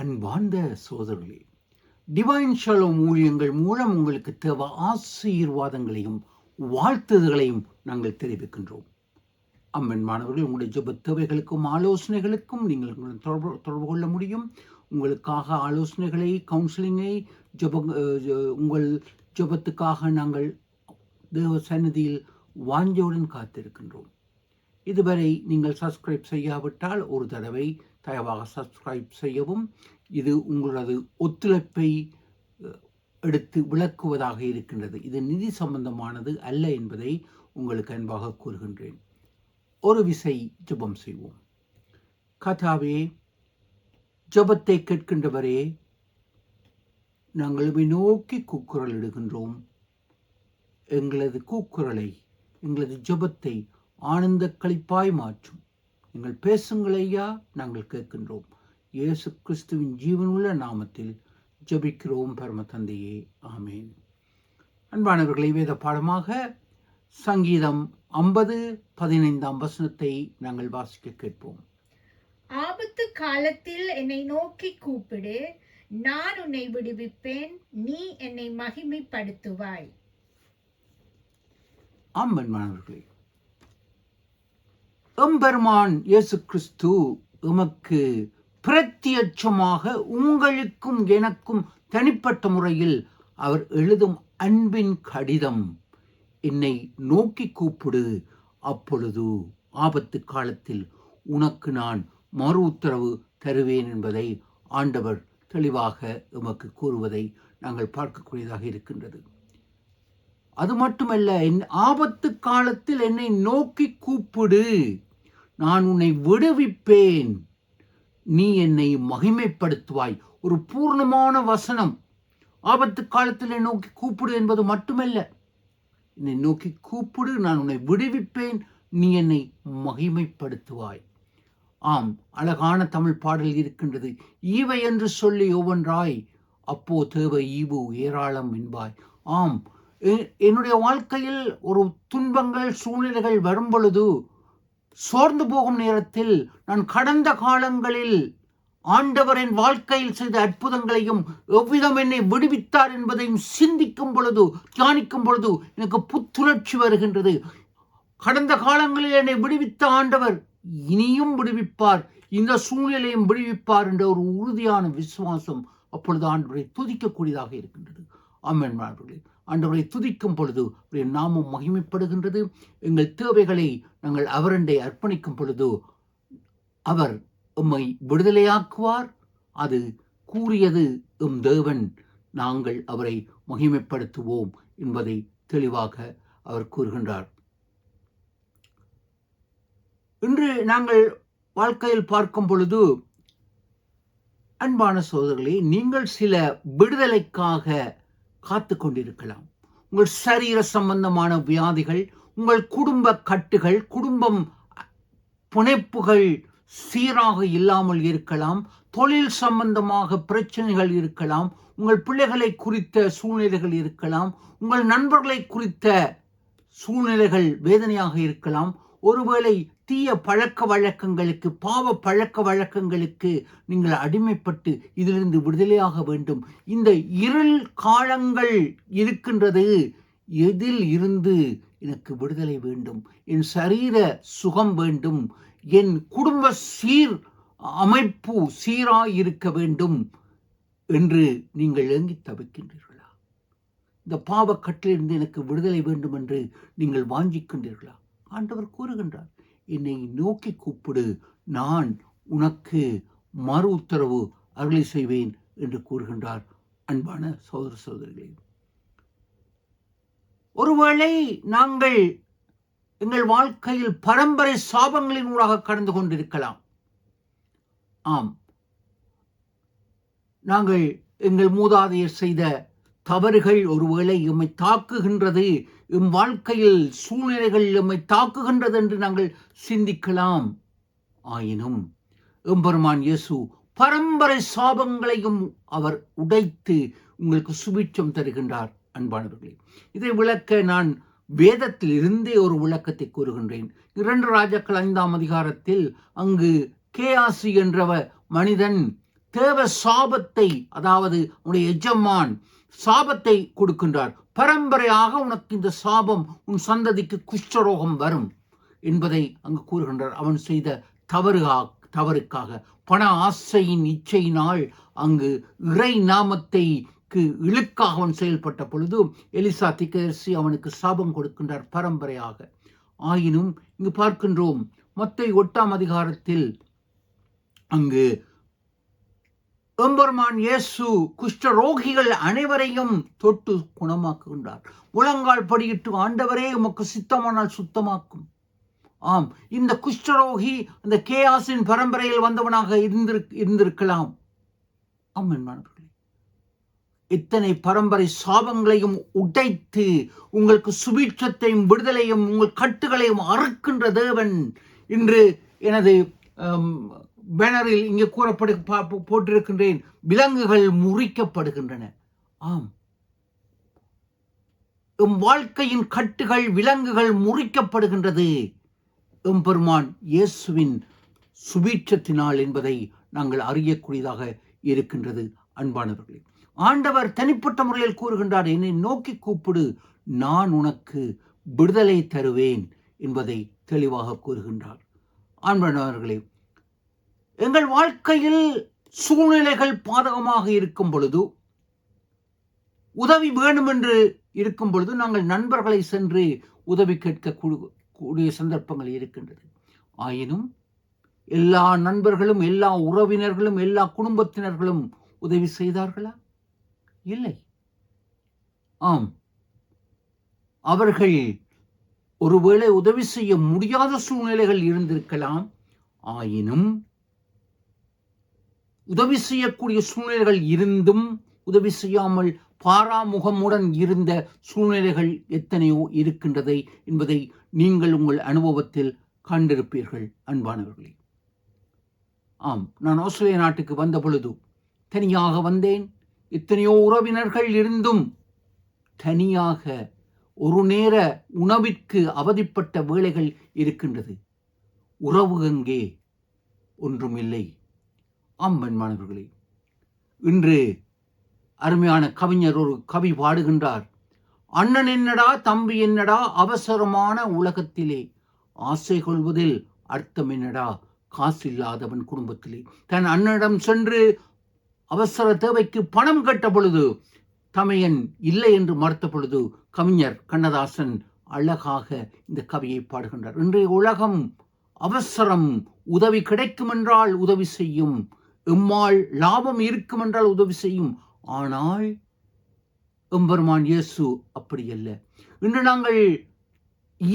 அன்பார்ந்த சோதரர்களே, divine Shalom ஊழியங்கள் மூலம் உங்களுக்கு தேவை ஆசீர்வாதங்களையும் வாழ்த்துதல்களையும் நாங்கள் தெரிவிக்கின்றோம். அம்மன் மாணவர்கள், உங்களுடைய ஜெப தேவைகளுக்கும் ஆலோசனைகளுக்கும் நீங்கள் தொடர்பு கொள்ள முடியும். உங்களுக்காக ஆலோசனைகளை, கவுன்சிலிங்கை, உங்கள் ஜெபத்துக்காக நாங்கள் தேவ சந்நிதியில் வாஞ்சையுடன் காத்திருக்கின்றோம். இதுவரை நீங்கள் சப்ஸ்கிரைப் செய்யாவிட்டால் ஒரு தடவை தயவாக சப்ஸ்கிரைப் செய்யவும். இது உங்களது ஒத்துழைப்பை எடுத்து விளக்குவதாக இருக்கின்றது. இது நிதி சம்பந்தமானது அல்ல என்பதை உங்களுக்கு அன்பாக கூறுகின்றேன். ஒரு விசை ஜெபம் செய்வோம். கர்த்தாவே, ஜெபத்தை கேட்கின்றவரே, நாங்கள் நோக்கி கூக்குரல் இடுகின்றோம். எங்களது கூக்குரலை, எங்களது ஜெபத்தை ஆனந்த களிப்பாய் மாற்றும். நீங்கள் பேசுங்கள் ஐயா, நாங்கள் கேட்கின்றோம். இயேசு கிறிஸ்துவின் ஜீவனுள்ள நாமத்தில் ஜெபிக்கிறோம் பரம தந்தையே, ஆமேன். அன்பானவர்களை, வேத பாடமாக சங்கீதம் 50:15 வசனத்தை நாங்கள் வாசிக்க கேட்போம். ஆபத்து காலத்தில் என்னை நோக்கி கூப்பிடு, நான் உன்னை விடுவிப்பேன், நீ என்னை மகிமைப்படுத்துவாய். அன்பானவர்களே, எம்பெருமான் இயேசு கிறிஸ்து எமக்கு பிரத்யட்சமாக உங்களுக்கும் எனக்கும் தனிப்பட்ட முறையில் அவர் எழுதும் அன்பின் கடிதம், என்னை நோக்கி கூப்பிடு, அப்பொழுது ஆபத்து காலத்தில் உனக்கு நான் மறு உத்தரவு தருவேன் என்பதை ஆண்டவர் தெளிவாக எமக்கு கூறுவதை நாங்கள் பார்க்கக்கூடியதாக இருக்கின்றது. அது மட்டுமல்ல, என் ஆபத்து காலத்தில் என்னை நோக்கி கூப்பிடு, நான் உன்னை விடுவிப்பேன், நீ என்னை மகிமைப்படுத்துவாய். ஒரு பூர்ணமான வசனம். ஆபத்து காலத்தில் என்னை நோக்கி கூப்பிடு என்பது மட்டுமல்ல, என்னை நோக்கி கூப்பிடு, நான் உன்னை விடுவிப்பேன், நீ என்னை மகிமைப்படுத்துவாய். ஆம், அழகான தமிழ் பாடல் இருக்கின்றது. ஈவை என்று சொல்லி ஒவ்வொன்றாய், அப்போ தேவை ஈவு ஏராளம் என்பாய். ஆம், என்னுடைய வாழ்க்கையில் ஒரு துன்பங்கள், சூழ்நிலைகள் வரும் பொழுது, சோர்ந்து போகும் நேரத்தில், நான் கடந்த காலங்களில் ஆண்டவரின் வாழ்க்கையில் செய்த அற்புதங்களையும் எவ்விதம் என்னை விடுவித்தார் என்பதையும் சிந்திக்கும் பொழுது, தியானிக்கும் பொழுது எனக்கு புத்துணர்ச்சி வருகின்றது. கடந்த காலங்களில் என்னை விடுவித்த ஆண்டவர் இனியும் விடுவிப்பார், இந்த சூழ்நிலையும் விடுவிப்பார் என்ற ஒரு உறுதியான விசுவாசம் அப்பொழுது ஆண்டவரை துதிக்கக்கூடியதாக இருக்கின்றது. ஆமென். ஆண்டவரை துதிக்கும் பொழுது அவருடைய நாமம் மகிமைப்படுகின்றது. எங்கள் தேவைகளை நாங்கள் அவரண்டை அர்ப்பணிக்கும் பொழுது அவர் எம்மை விடுதலையாக்குவார். அது கூறியது எம் தேவன். நாங்கள் அவரை மகிமைப்படுத்துவோம் என்பதை தெளிவாக அவர் கூறுகின்றார். இன்று நாங்கள் வாழ்க்கையில் பார்க்கும் பொழுது, அன்பான சகோதரர்களே, நீங்கள் சில விடுதலைக்காக காத்து கொண்டிருக்கலாம். உங்கள் சரீர சம்பந்தமான வியாதிகள், உங்கள் குடும்ப கட்டுகள், குடும்பம் புனைப்புகள் சீராக இல்லாமல் இருக்கலாம். தொழில் சம்பந்தமாக பிரச்சனைகள் இருக்கலாம். உங்கள் பிள்ளைகளை குறித்த சூழ்நிலைகள் இருக்கலாம். உங்கள் நண்பர்களை குறித்த சூழ்நிலைகள் வேதனையாக இருக்கலாம். ஒருவேளை தீய பழக்க வழக்கங்களுக்கு, பாவ பழக்க வழக்கங்களுக்கு நீங்கள் அடிமைப்பட்டு இதிலிருந்து விடுதலையாக வேண்டும். இந்த இருள் காலங்கள் இருக்கின்றது. எதில் இருந்து எனக்கு விடுதலை வேண்டும்? என் சரீர சுகம் வேண்டும், என் குடும்ப அமைப்பு சீராய் இருக்க வேண்டும் என்று நீங்கள் ஏங்கி தவிக்கின்றீர்களா? இந்த பாவக்கட்டிலிருந்து எனக்கு விடுதலை வேண்டும் என்று நீங்கள் வாஞ்சிக்கின்றீர்களா? ஆண்டவர் கூறுகின்றார், என்னை நோக்கி கூப்பிடு, நான் உனக்கு மறு உத்தரவு அருளை செய்வேன் என்று கூறுகின்றார். அன்பான சகோதர சகோதரிகளே, ஒருவேளை நாங்கள் எங்கள் வாழ்க்கையில் பரம்பரை சாபங்களின் ஊடாக கடந்து கொண்டிருக்கலாம். ஆம், நாங்கள் எங்கள் மூதாதையர் செய்த தவறுகள் ஒருவேளை எம்மை தாக்குகின்றது, எம் வாழ்க்கையில் சூழ்நிலைகள் எம்மை தாக்குகின்றது என்று நாங்கள் சிந்திக்கலாம். ஆயினும் எம்பெருமான் இயேசு பரம்பரை சாபங்களையும் அவர் உடைத்து உங்களுக்கு சுபிட்சம் தருகின்றார். அன்பானவர்களே, இதை விளக்க நான் வேதத்தில் இருந்தே ஒரு விளக்கத்தை கூறுகின்றேன். 2 ராஜாக்கள் 5ஆம் அதிகாரத்தில் அங்கு கேயாசி என்ற மனிதன் தேவ சாபத்தை, அதாவது உன்னுடைய எஜமான் சாபத்தை கொடுக்கின்றார். பரம்பரையாக உனக்கு இந்த சாபம், உன் சந்ததிக்கு குஷ்டரோகம் வரும் என்பதை அங்கு கூறுகின்றார். அவன் செய்த தவறுக்காக பண ஆசையின் இச்சையினால் அங்கு இறை நாமத்தைக்கு இழுக்காக அவன் செயல்பட்ட பொழுது எலிசா தீர்க்கதரிசி அவனுக்கு சாபம் கொடுக்கின்றார் பரம்பரையாக. ஆயினும் இங்கு பார்க்கின்றோம் மத்தேயு 8ஆம் அதிகாரத்தில் அங்கு எம்பெருமான் இயேசு குஷ்டரோகிகள் அனைவரையும் தொட்டு குணமாக்குகின்றார். முழங்கால் படியிட்டு, ஆண்டவரே உமக்கு சித்தமானால் சுத்தமாக்கும். ஆம், இந்த குஷ்டரோகி அந்த கேயாசின் பரம்பரையில் வந்தவனாக இருந்திருக்கலாம். ஆமென்மானவர்களே, இத்தனை பரம்பரை சாபங்களையும் உடைத்து உங்களுக்கு சுபீட்சத்தையும் விடுதலையும் உங்கள் கட்டுகளையும் அறுக்கின்ற தேவன் இன்று எனது பேனரில் இங்கே போட்டிருக்கின்றேன். விலங்குகள் முறிக்கப்படுகின்றன. ஆம், எம் வாழ்க்கையின் கட்டுகள், விலங்குகள் முறிக்கப்படுகின்றது எம்பெருமான் இயேசுவின் சுபீட்சத்தினால் என்பதை நாங்கள் அறியக்கூடியதாக இருக்கின்றது. அன்பானவர்களே, ஆண்டவர் தனிப்பட்ட முறையில் கூறுகின்றார், என்னை நோக்கி கூப்பிடு, நான் உனக்கு விடுதலை தருவேன் என்பதை தெளிவாக கூறுகின்றார். அன்பானவர்களே, எங்கள் வாழ்க்கையில் சூழ்நிலைகள் பாதகமாக இருக்கும் பொழுது, உதவி வேணும் என்று இருக்கும் பொழுது நாங்கள் நண்பர்களை சென்று உதவி கேட்கக்கூடிய சந்தர்ப்பங்கள் இருக்கின்றது. ஆயினும் எல்லா நண்பர்களும், எல்லா உறவினர்களும், எல்லா குடும்பத்தினர்களும் உதவி செய்தார்களா? இல்லை. ஆம், அவர்கள் ஒருவேளை உதவி செய்ய முடியாத சூழ்நிலைகள் இருந்திருக்கலாம். ஆயினும் உதவி செய்யக்கூடிய சூழ்நிலைகள் இருந்தும் உதவி செய்யாமல் பாராமுகமுடன் இருந்த சூழ்நிலைகள் எத்தனையோ இருக்கின்றதை என்பதை நீங்கள் உங்கள் அனுபவத்தில் கண்டிருப்பீர்கள். அன்பானவர்களே, ஆம், நான் ஆஸ்திரேலிய நாட்டுக்கு வந்த பொழுது தனியாக வந்தேன். எத்தனையோ உறவினர்கள் இருந்தும் தனியாக ஒரு நேர உணவிற்கு அவதிப்பட்ட வேளைகள் இருக்கின்றது. உறவு எங்கே? ஒன்றும் இல்லை. ஆம் அன்பானவர்களே, இன்று அருமையான கவிஞர் ஒரு கவி பாடுகின்றார். அண்ணன் என்னடா, தம்பி என்னடா, அவசரமான உலகத்திலே ஆசை கொள்வதில் அர்த்தம் என்னடா, காசில்லாதவன் குடும்பத்திலே. தன் அண்ணனிடம் சென்று அவசர தேவைக்கு பணம் கேட்ட பொழுது தமையன் இல்லை என்று மறுத்த பொழுது கவிஞர் கண்ணதாசன் அழகாக இந்த கவியை பாடுகின்றார். இன்றைய உலகம் அவசரம். உதவி கிடைக்கும் என்றால் உதவி செய்யும், எம்மால் லாபம் இருக்கும் என்றால் உதவி செய்யும். ஆனால் எம்பெருமான் இயேசு அப்படி அல்ல. இன்று நாங்கள்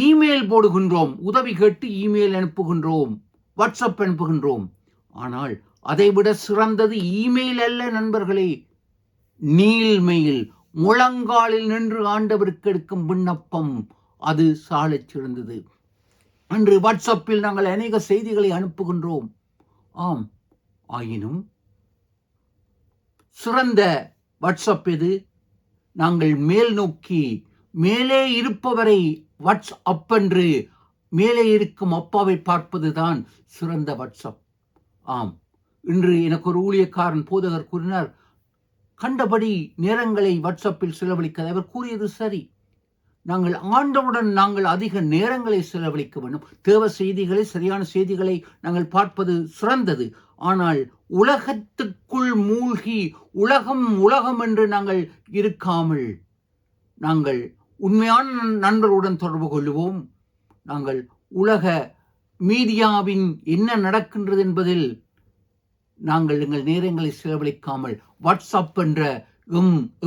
இமெயில் போடுகின்றோம், உதவி கேட்டு இமெயில் அனுப்புகின்றோம், வாட்ஸ்அப் அனுப்புகின்றோம். ஆனால் அதைவிட சிறந்தது இமெயில் அல்ல நண்பர்களே, நீல்மெயில். முழங்காலில் நின்று ஆண்டவருக்கு எடுக்கும் விண்ணப்பம், அது சாலச் சிறந்தது. அன்று வாட்ஸ்அப்பில் நாங்கள் அநேக செய்திகளை அனுப்புகின்றோம். ஆம், ஆயினும் சிறந்த வாட்ஸ்அப் எது? நாங்கள் மேல் நோக்கி மேலே இருப்பவரை வாட்ஸ்அப் என்று மேலே இருக்கும் அப்பாவை பார்ப்பதுதான் சிறந்த வாட்ஸ்அப். ஆம், இன்று எனக்கு ஒரு ஊழியக்காரன் போதகர் கூறினார், கண்டபடி நேரங்களை வாட்ஸ்அப்பில் செலவழிக்க. அவர் கூறியது சரி. நாங்கள் ஆண்டவுடன் நாங்கள் அதிக நேரங்களை செலவழிக்க வேண்டும். தேவ செய்திகளை, சரியான செய்திகளை நாங்கள் பார்ப்பது சிறந்தது. ஆனால் உலகத்துக்குள் மூழ்கி உலகம் என்று நாங்கள் இருக்காமல் நாங்கள் உண்மையான நண்பர்களுடன் தொடர்பு கொள்வோம். நாங்கள் உலக மீடியாவின் என்ன நடக்கின்றது என்பதில் நாங்கள் எங்கள் நேரங்களை செலவழிக்காமல் வாட்ஸ்அப் என்ற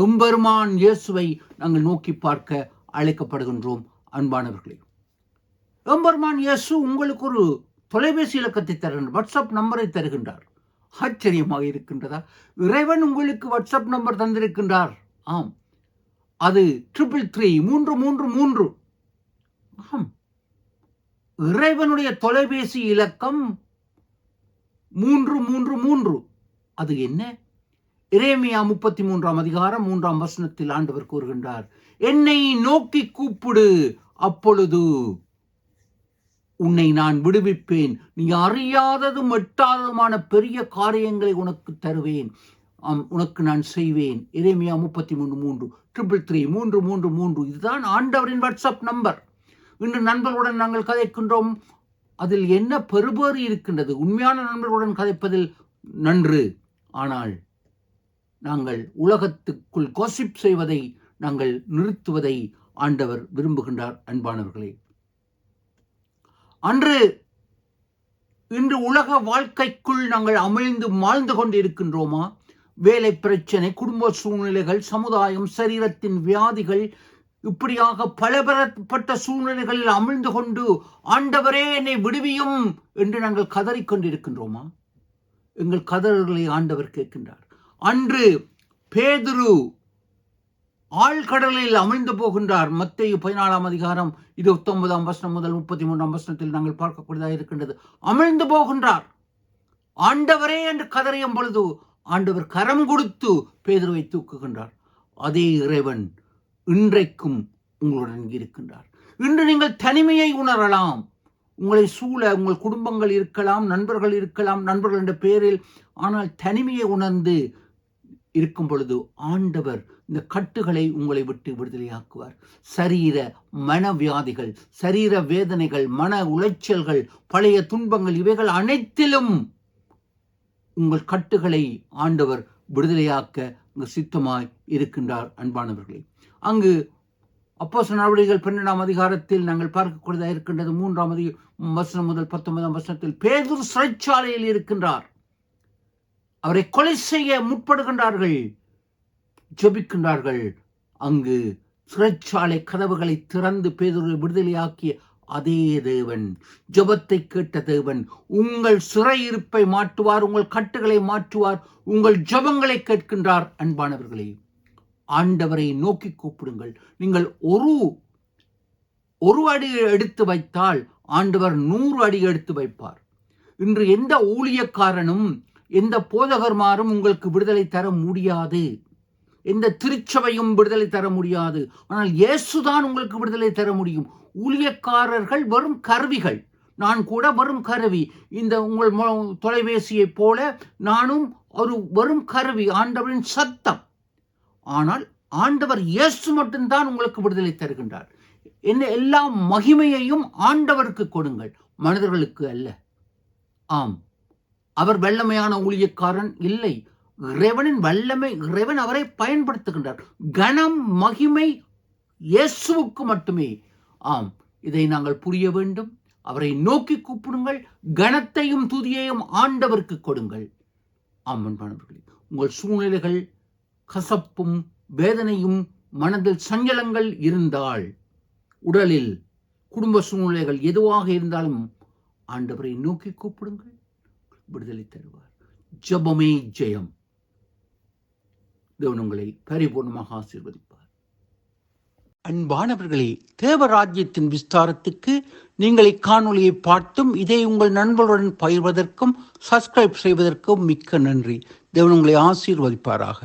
எம்பெருமான் இயேசுவை நாங்கள் நோக்கி பார்க்க அழைக்கப்படுகின்றோம். அன்பானவர்களே, எம்பெருமான் இயேசு உங்களுக்கு ஒரு தொலைபேசி இலக்கத்தை தருகின்றார், வாட்ஸ்அப் நம்பரை தருகின்றார். ஆச்சரியமாக இருக்கின்றதா? இறைவன் உங்களுக்கு வாட்ஸ்அப் நம்பர் தந்திருக்கின்றார். ஆம், அது 333. ஆம், இறைவனுடைய தொலைபேசி இலக்கம் 333. அது என்ன? எரேமியா 33ஆம் அதிகாரம் 3ஆம் வசனத்தில் ஆண்டவர் கூறுகின்றார், என்னை நோக்கி கூப்பிடு, அப்பொழுது உன்னை நான் விடுவிப்பேன், நீ அறியாததும் எட்டாததுமான பெரிய காரியங்களை உனக்கு தருவேன், உனக்கு நான் செய்வேன். எரேமியா 33:3 333 இதுதான் ஆண்டவரின் வாட்ஸ்அப் நம்பர். இன்று நண்பர்களுடன் நாங்கள் கதைக்கின்றோம். அதில் என்ன பெறுபேறு இருக்கின்றது? உண்மையான நண்பர்களுடன் கதைப்பதில் நன்று. ஆனால் நாங்கள் உலகத்துக்குள் கோசிப் செய்வதை நாங்கள் நிறுத்துவதை ஆண்டவர் விரும்புகின்றார். அன்பானவர்களே, இன்று உலக வாழ்க்கைக்குள் நாங்கள் அமிழ்ந்து வாழ்ந்து கொண்டிருக்கின்றோமா? வேலை பிரச்சனை, குடும்ப சூழ்நிலைகள், சமுதாயம், சரீரத்தின் வியாதிகள், இப்படியாக பலதரப்பட்ட சூழ்நிலைகளில் அமிழ்ந்து கொண்டு ஆண்டவரே என்னை விடுவியும் என்று நாங்கள் கதறிக்கொண்டிருக்கின்றோமா? எங்கள் கதறல்களை ஆண்டவர் கேட்கின்றார். அன்று பேதுரு ஆழ்கடலில் அமிழ்ந்து போகின்றார். மத்தேயு 14:29 முதல் 33 நாங்கள் பார்க்கக்கூடியதாக இருக்கின்றது. அமிழ்ந்து போகின்றார். ஆண்டவரே என்று கதறியும் பொழுது ஆண்டவர் கரம் கொடுத்து பேதுருவை தூக்குகின்றார். அதே இறைவன் இன்றைக்கும் உங்களுடன் இருக்கின்றார். இன்று நீங்கள் தனிமையை உணரலாம். உங்களை சூழ உங்கள் குடும்பங்கள் இருக்கலாம், நண்பர்கள் இருக்கலாம், நண்பர்கள் என்ற பெயரில். ஆனால் தனிமையை உணர்ந்து இருக்கும் பொழுது ஆண்டவர் இந்த கட்டுகளை உங்களை விட்டு விடுதலையாக்குவார். சரீர மனவியாதிகள், சரீர வேதனைகள், மன உளைச்சல்கள், பழைய துன்பங்கள், இவைகள் அனைத்திலும் உங்கள் கட்டுகளை ஆண்டவர் விடுதலையாக்க சித்தமாய் இருக்கின்றார். அன்பானவர்களே, அங்கு அப்போஸ்தலர் நடவடிக்கைகள் 12ஆம் அதிகாரத்தில் நாங்கள் பார்க்கக்கூடியதாக இருக்கின்றது. 3ஆம் வசனம் முதல் 19ஆம் வசனத்தில் பேதுரு சிறைச்சாலையில் இருக்கின்றார். அவரை கொலை செய்ய முற்படுகின்றார்கள், ஜெபிக்கின்றார்கள். அங்கு சிறைச்சாலை கதவுகளை திறந்து பேதுருவை விடுதலையாக்கிய அதே தேவன், ஜெபத்தை கேட்ட தேவன், உங்கள் சிறையிருப்பை மாற்றுவார், உங்கள் கட்டுகளை மாற்றுவார், உங்கள் ஜெபங்களை கேட்கின்றார். அன்பானவர்களே, ஆண்டவரை நோக்கி கூப்பிடுங்கள். நீங்கள் ஒரு அடி எடுத்து வைத்தால் ஆண்டவர் 100 அடி எடுத்து வைப்பார். இன்று எந்த ஊழியக்காரனும் எந்த போதகர்மாரும் உங்களுக்கு விடுதலை தர முடியாது. எந்த திருச்சபையும் விடுதலை தர முடியாது. ஆனால் இயேசுதான் உங்களுக்கு விடுதலை தர முடியும். ஊழியக்காரர்கள் வெறும் கருவிகள். நான் கூட வெறும் கருவி. இந்த உங்கள் தொலைபேசியை போல நானும் ஒரு வெறும் கருவி, ஆண்டவரின் சத்தம். ஆனால் ஆண்டவர் இயேசு மட்டும்தான் உங்களுக்கு விடுதலை தருகின்றார். என்ன எல்லா மகிமையையும் ஆண்டவருக்கு கொடுங்கள், மனிதர்களுக்கு அல்ல. ஆம், அவர் வல்லமையான ஊழியக்காரன் இல்லை. இறைவனின் வல்லமை, இறைவன் அவரை பயன்படுத்துகின்றார். கனம் மகிமை இயேசுவுக்கு மட்டுமே. ஆம், இதை நாங்கள் புரிய வேண்டும். அவரை நோக்கி கூப்பிடுங்கள். கனத்தையும் துதியையும் ஆண்டவருக்கு கொடுங்கள். ஆம் அன்பானவர்களே, உங்கள் சூழ்நிலைகள் கசப்பும் வேதனையும் மனதில் சஞ்சலங்கள் இருந்தால், உடலில் குடும்ப சூழ்நிலைகள் எதுவாக இருந்தாலும் ஆண்டவரை நோக்கி கூப்பிடுங்கள், விடுதலை தருவார். ஜெபமே ஜெயம். தேவன் உங்களை பரிபூர்ணமாக ஆசீர்வதிப்பார். அன்பானவர்களே, தேவராஜ்யத்தின் விஸ்தாரத்துக்கு நீங்கள் இக்காணொலியை பார்த்தும் இதை உங்கள் நண்பர்களுடன் பகிர்வதற்கும் சப்ஸ்கிரைப் செய்வதற்கும் மிக்க நன்றி. தேவன் உங்களை ஆசீர்வதிப்பாராக.